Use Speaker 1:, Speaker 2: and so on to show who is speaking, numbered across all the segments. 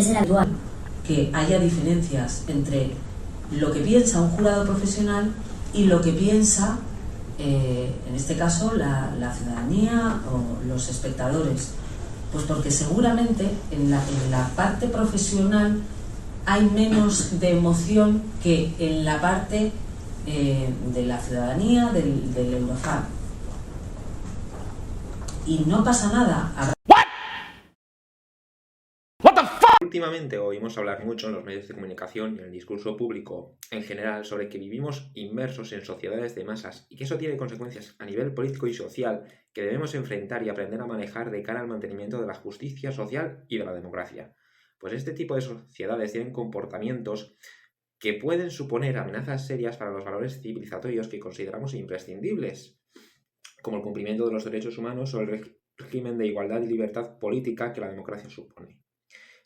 Speaker 1: ser habitual que haya diferencias entre lo que piensa un jurado profesional y lo que piensa, en este caso, la ciudadanía o los espectadores. Pues porque seguramente en la parte profesional hay menos de emoción que en la parte de la ciudadanía, del Eurofab. Y no pasa nada.
Speaker 2: Últimamente oímos hablar mucho en los medios de comunicación y en el discurso público en general sobre que vivimos inmersos en sociedades de masas y que eso tiene consecuencias a nivel político y social que debemos enfrentar y aprender a manejar de cara al mantenimiento de la justicia social y de la democracia. Pues este tipo de sociedades tienen comportamientos que pueden suponer amenazas serias para los valores civilizatorios que consideramos imprescindibles, como el cumplimiento de los derechos humanos o el régimen de igualdad y libertad política que la democracia supone.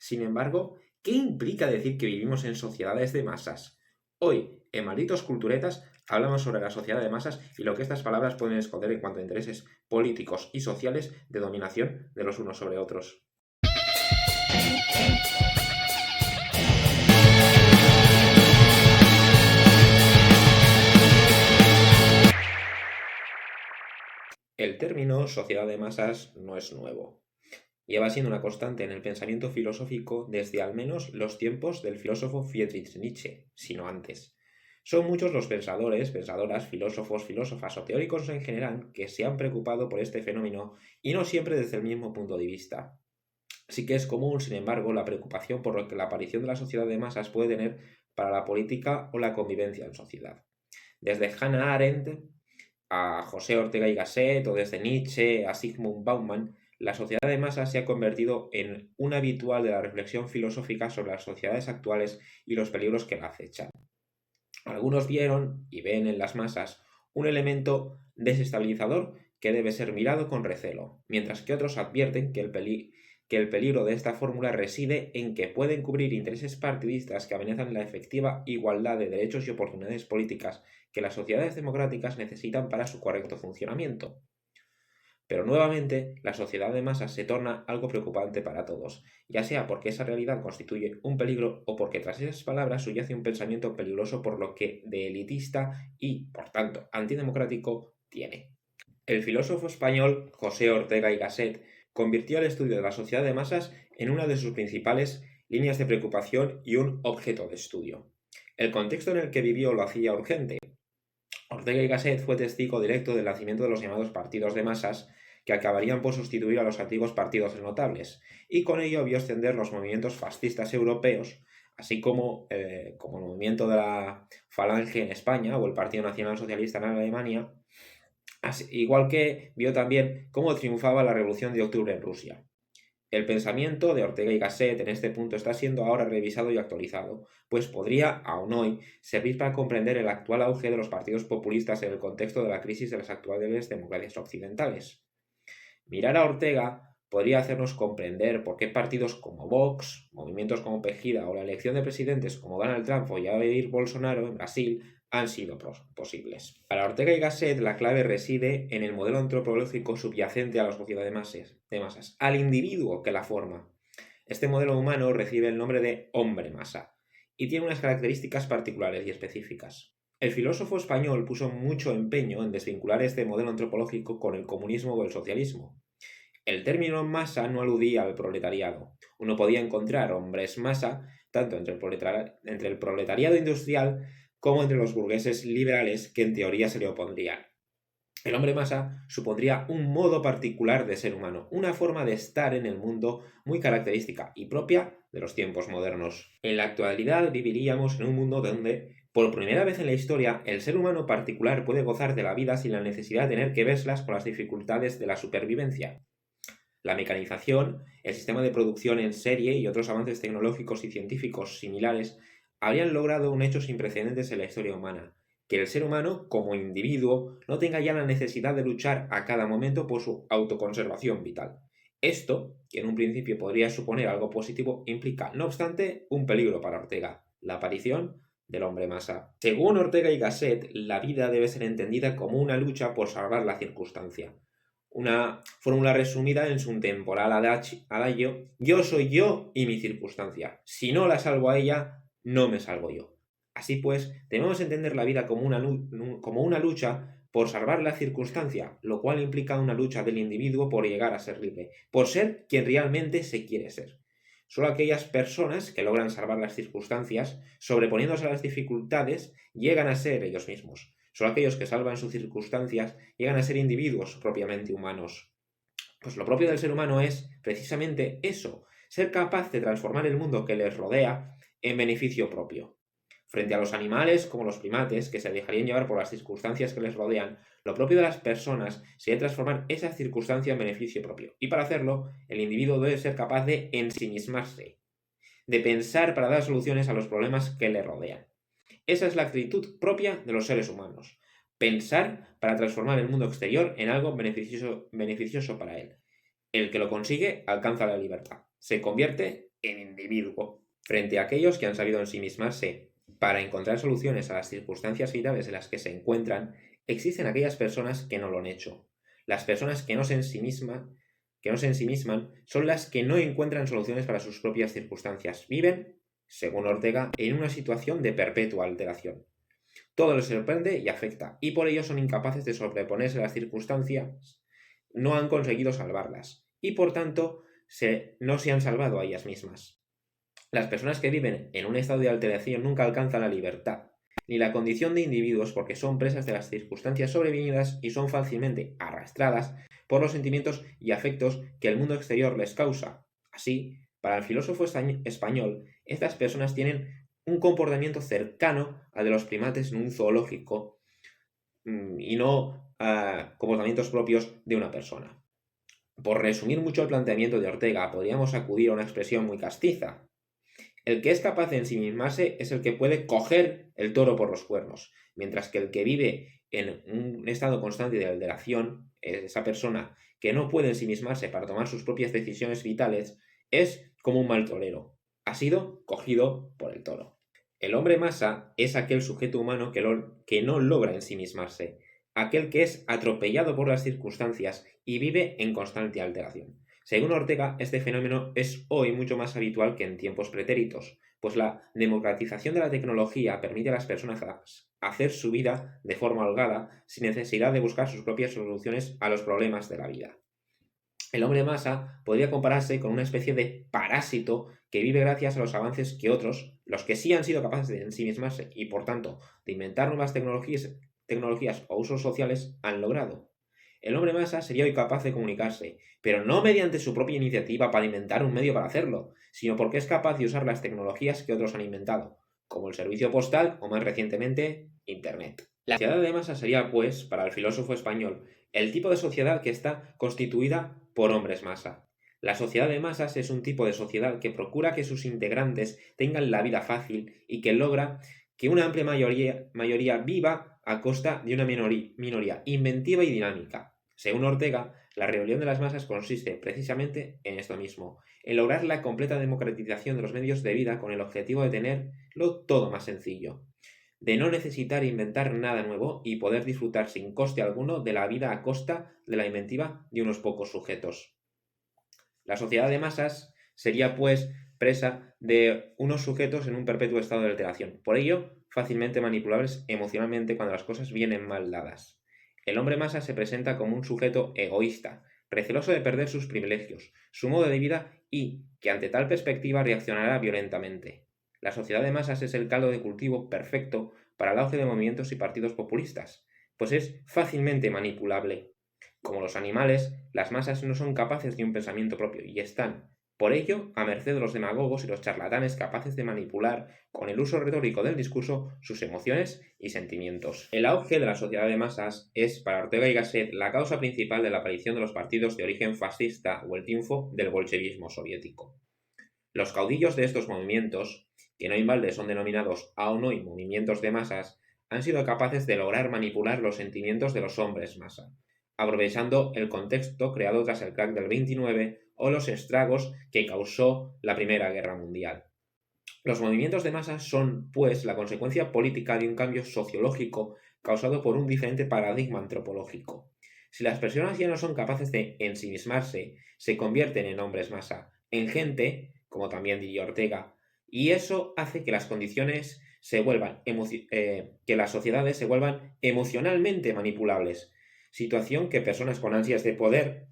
Speaker 2: Sin embargo, ¿qué implica decir que vivimos en sociedades de masas? Hoy, en Malditos Culturetas, hablamos sobre la sociedad de masas y lo que estas palabras pueden esconder en cuanto a intereses políticos y sociales de dominación de los unos sobre otros. El término sociedad de masas no es nuevo. Lleva siendo una constante en el pensamiento filosófico desde al menos los tiempos del filósofo Friedrich Nietzsche, si no antes. Son muchos los pensadores, pensadoras, filósofos, filósofas o teóricos en general que se han preocupado por este fenómeno y no siempre desde el mismo punto de vista. Sí que es común, sin embargo, la preocupación por lo que la aparición de la sociedad de masas puede tener para la política o la convivencia en sociedad. Desde Hannah Arendt a José Ortega y Gasset o desde Nietzsche a Zygmunt Bauman, la sociedad de masas se ha convertido en un habitual de la reflexión filosófica sobre las sociedades actuales y los peligros que la acechan. Algunos vieron y ven en las masas un elemento desestabilizador que debe ser mirado con recelo, mientras que otros advierten que el peligro de esta fórmula reside en que pueden cubrir intereses partidistas que amenazan la efectiva igualdad de derechos y oportunidades políticas que las sociedades democráticas necesitan para su correcto funcionamiento. Pero nuevamente, la sociedad de masas se torna algo preocupante para todos, ya sea porque esa realidad constituye un peligro o porque tras esas palabras subyace un pensamiento peligroso por lo que de elitista y, por tanto, antidemocrático tiene. El filósofo español José Ortega y Gasset convirtió el estudio de la sociedad de masas en una de sus principales líneas de preocupación y un objeto de estudio. El contexto en el que vivió lo hacía urgente. Ortega y Gasset fue testigo directo del nacimiento de los llamados partidos de masas, que acabarían por sustituir a los antiguos partidos notables, y con ello vio extender los movimientos fascistas europeos, así como el movimiento de la Falange en España o el Partido Nacional Socialista en Alemania, igual que vio también cómo triunfaba la Revolución de Octubre en Rusia. El pensamiento de Ortega y Gasset en este punto está siendo ahora revisado y actualizado, pues podría, aún hoy, servir para comprender el actual auge de los partidos populistas en el contexto de la crisis de las actuales democracias occidentales. Mirar a Ortega podría hacernos comprender por qué partidos como Vox, movimientos como Pegida o la elección de presidentes como Donald Trump o Jair Bolsonaro en Brasil han sido posibles. Para Ortega y Gasset, la clave reside en el modelo antropológico subyacente a la sociedad de masas, al individuo que la forma. Este modelo humano recibe el nombre de hombre masa y tiene unas características particulares y específicas. El filósofo español puso mucho empeño en desvincular este modelo antropológico con el comunismo o el socialismo. El término masa no aludía al proletariado. Uno podía encontrar hombres masa tanto entre el proletariado industrial como entre los burgueses liberales que en teoría se le opondrían. El hombre masa supondría un modo particular de ser humano, una forma de estar en el mundo muy característica y propia de los tiempos modernos. En la actualidad viviríamos en un mundo donde, por primera vez en la historia, el ser humano particular puede gozar de la vida sin la necesidad de tener que verlas con las dificultades de la supervivencia. La mecanización, el sistema de producción en serie y otros avances tecnológicos y científicos similares habrían logrado un hecho sin precedentes en la historia humana, que el ser humano, como individuo, no tenga ya la necesidad de luchar a cada momento por su autoconservación vital. Esto, que en un principio podría suponer algo positivo, implica, no obstante, un peligro para Ortega, la aparición del hombre masa. Según Ortega y Gasset, la vida debe ser entendida como una lucha por salvar la circunstancia. una fórmula resumida en su temporal adagio: yo soy yo y mi circunstancia. Si no la salvo a ella, no me salvo yo. Así pues, debemos entender la vida como una lucha por salvar la circunstancia, lo cual implica una lucha del individuo por llegar a ser libre, por ser quien realmente se quiere ser. Solo aquellas personas que logran salvar las circunstancias, sobreponiéndose a las dificultades, llegan a ser ellos mismos. Solo aquellos que salvan sus circunstancias llegan a ser individuos propiamente humanos. Pues lo propio del ser humano es precisamente eso, ser capaz de transformar el mundo que les rodea en beneficio propio. Frente a los animales, como los primates, que se dejarían llevar por las circunstancias que les rodean, lo propio de las personas sería transformar esa circunstancia en beneficio propio. Y para hacerlo, el individuo debe ser capaz de ensimismarse, de pensar para dar soluciones a los problemas que le rodean. Esa es la actitud propia de los seres humanos. Pensar para transformar el mundo exterior en algo beneficioso para él. El que lo consigue alcanza la libertad. Se convierte en individuo. Frente a aquellos que han sabido ensimismarse para encontrar soluciones a las circunstancias vitales en las que se encuentran, existen aquellas personas que no lo han hecho. Las personas que no se ensimisman son las que no encuentran soluciones para sus propias circunstancias. Viven, según Ortega, en una situación de perpetua alteración. Todo les sorprende y afecta, y por ello son incapaces de sobreponerse a las circunstancias. No han conseguido salvarlas, y por tanto no se han salvado a ellas mismas. Las personas que viven en un estado de alteración nunca alcanzan la libertad, ni la condición de individuos, porque son presas de las circunstancias sobrevenidas y son fácilmente arrastradas por los sentimientos y afectos que el mundo exterior les causa. Así, para el filósofo español, estas personas tienen un comportamiento cercano al de los primates en un zoológico y no comportamientos propios de una persona. Por resumir mucho el planteamiento de Ortega, podríamos acudir a una expresión muy castiza. El que es capaz de ensimismarse es el que puede coger el toro por los cuernos, mientras que el que vive en un estado constante de alteración, esa persona que no puede ensimismarse para tomar sus propias decisiones vitales, es como un mal torero. Ha sido cogido por el toro. El hombre masa es aquel sujeto humano que no logra ensimismarse, aquel que es atropellado por las circunstancias y vive en constante alteración. Según Ortega, este fenómeno es hoy mucho más habitual que en tiempos pretéritos, pues la democratización de la tecnología permite a las personas hacer su vida de forma holgada sin necesidad de buscar sus propias soluciones a los problemas de la vida. El hombre masa podría compararse con una especie de parásito que vive gracias a los avances que otros, los que sí han sido capaces de ensimismarse y por tanto de inventar nuevas tecnologías o usos sociales, han logrado. El hombre masa sería hoy capaz de comunicarse, pero no mediante su propia iniciativa para inventar un medio para hacerlo, sino porque es capaz de usar las tecnologías que otros han inventado, como el servicio postal o más recientemente, Internet. La sociedad de masa sería, pues, para el filósofo español, el tipo de sociedad que está constituida por hombres masa. La sociedad de masas es un tipo de sociedad que procura que sus integrantes tengan la vida fácil y que logra que una amplia mayoría viva a costa de una minoría inventiva y dinámica. Según Ortega, la rebelión de las masas consiste precisamente en esto mismo, en lograr la completa democratización de los medios de vida con el objetivo de tenerlo todo más sencillo, de no necesitar inventar nada nuevo y poder disfrutar sin coste alguno de la vida a costa de la inventiva de unos pocos sujetos. La sociedad de masas sería, pues, presa de unos sujetos en un perpetuo estado de alteración, por ello, fácilmente manipulables emocionalmente cuando las cosas vienen mal dadas. El hombre masa se presenta como un sujeto egoísta, receloso de perder sus privilegios, su modo de vida y que ante tal perspectiva reaccionará violentamente. La sociedad de masas es el caldo de cultivo perfecto para el auge de movimientos y partidos populistas, pues es fácilmente manipulable. Como los animales, las masas no son capaces de un pensamiento propio y están, por ello, a merced de los demagogos y los charlatanes capaces de manipular, con el uso retórico del discurso, sus emociones y sentimientos. El auge de la sociedad de masas es, para Ortega y Gasset, la causa principal de la aparición de los partidos de origen fascista o el triunfo del bolchevismo soviético. Los caudillos de estos movimientos, que no en balde son denominados aún hoy movimientos de masas, han sido capaces de lograr manipular los sentimientos de los hombres masa, aprovechando el contexto creado tras el crack del 29 o los estragos que causó la Primera Guerra Mundial. Los movimientos de masas son, pues, la consecuencia política de un cambio sociológico causado por un diferente paradigma antropológico. Si las personas ya no son capaces de ensimismarse, se convierten en hombres masa, en gente, como también diría Ortega, y eso hace que las condiciones se vuelvan, que las sociedades se vuelvan emocionalmente manipulables, situación que personas con ansias de poder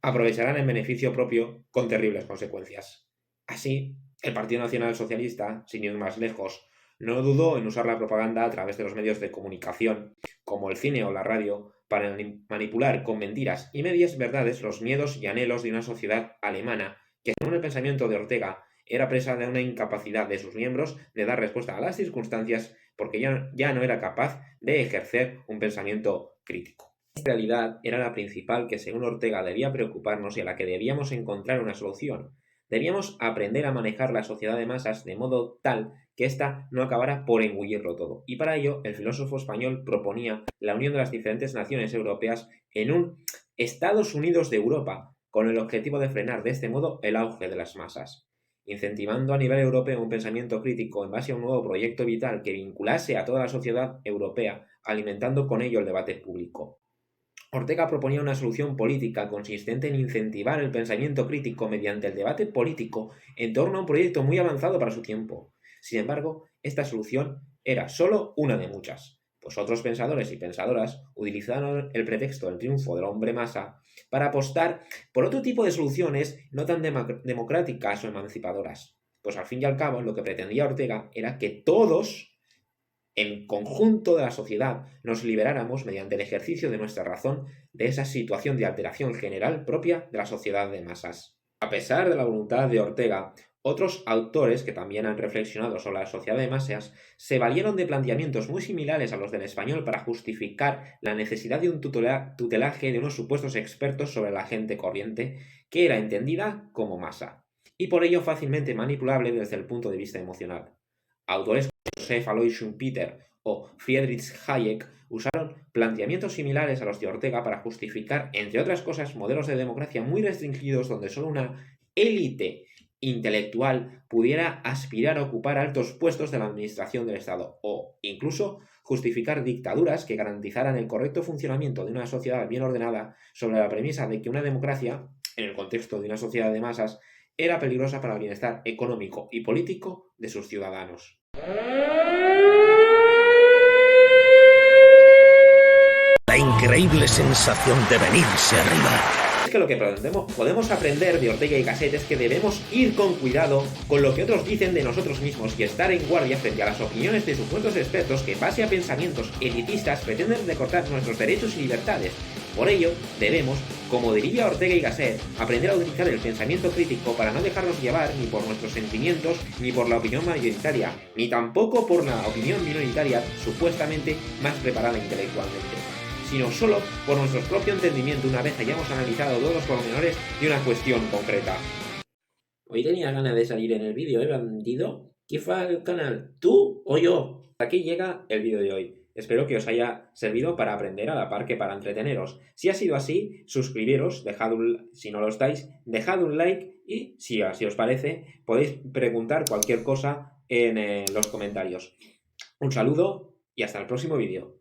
Speaker 2: aprovecharán en beneficio propio con terribles consecuencias. Así, el Partido Nacional Socialista, sin ir más lejos, no dudó en usar la propaganda a través de los medios de comunicación, como el cine o la radio, para manipular con mentiras y medias verdades los miedos y anhelos de una sociedad alemana que, según el pensamiento de Ortega, era presa de una incapacidad de sus miembros de dar respuesta a las circunstancias porque ya no era capaz de ejercer un pensamiento crítico. Esta realidad era la principal que, según Ortega, debía preocuparnos y a la que debíamos encontrar una solución. Debíamos aprender a manejar la sociedad de masas de modo tal que ésta no acabara por engullirlo todo. Y para ello, el filósofo español proponía la unión de las diferentes naciones europeas en un Estados Unidos de Europa, con el objetivo de frenar de este modo el auge de las masas, incentivando a nivel europeo un pensamiento crítico en base a un nuevo proyecto vital que vinculase a toda la sociedad europea, alimentando con ello el debate público. Ortega proponía una solución política consistente en incentivar el pensamiento crítico mediante el debate político en torno a un proyecto muy avanzado para su tiempo. Sin embargo, esta solución era solo una de muchas, pues otros pensadores y pensadoras utilizaron el pretexto del triunfo del hombre masa para apostar por otro tipo de soluciones no tan democráticas o emancipadoras. Pues al fin y al cabo, lo que pretendía Ortega era que todos, en conjunto de la sociedad, nos liberáramos mediante el ejercicio de nuestra razón de esa situación de alteración general propia de la sociedad de masas. A pesar de la voluntad de Ortega, otros autores que también han reflexionado sobre la sociedad de masas se valieron de planteamientos muy similares a los del español para justificar la necesidad de un tutelaje de unos supuestos expertos sobre la gente corriente que era entendida como masa, y por ello fácilmente manipulable desde el punto de vista emocional. Autores Joseph Alois Schumpeter o Friedrich Hayek usaron planteamientos similares a los de Ortega para justificar, entre otras cosas, modelos de democracia muy restringidos donde solo una élite intelectual pudiera aspirar a ocupar altos puestos de la administración del Estado, o incluso justificar dictaduras que garantizaran el correcto funcionamiento de una sociedad bien ordenada sobre la premisa de que una democracia, en el contexto de una sociedad de masas, era peligrosa para el bienestar económico y político de sus ciudadanos.
Speaker 3: La increíble sensación de venirse arriba.
Speaker 2: Es que lo que podemos aprender de Ortega y Gasset es que debemos ir con cuidado con lo que otros dicen de nosotros mismos y estar en guardia frente a las opiniones de supuestos expertos que, en base a pensamientos elitistas, pretenden recortar nuestros derechos y libertades. Por ello, debemos, como diría Ortega y Gasset, aprender a utilizar el pensamiento crítico para no dejarnos llevar ni por nuestros sentimientos, ni por la opinión mayoritaria, ni tampoco por la opinión minoritaria supuestamente más preparada intelectualmente, sino solo por nuestro propio entendimiento una vez hayamos analizado todos los pormenores de una cuestión concreta. Hoy tenía ganas de salir en el vídeo, bandido. ¿Quién fue al canal? ¿Tú o yo? Aquí llega el vídeo de hoy. Espero que os haya servido para aprender a la par que para entreteneros. Si ha sido así, suscribiros, si no lo estáis, dejad un like y, si así os parece, podéis preguntar cualquier cosa en los comentarios. Un saludo y hasta el próximo vídeo.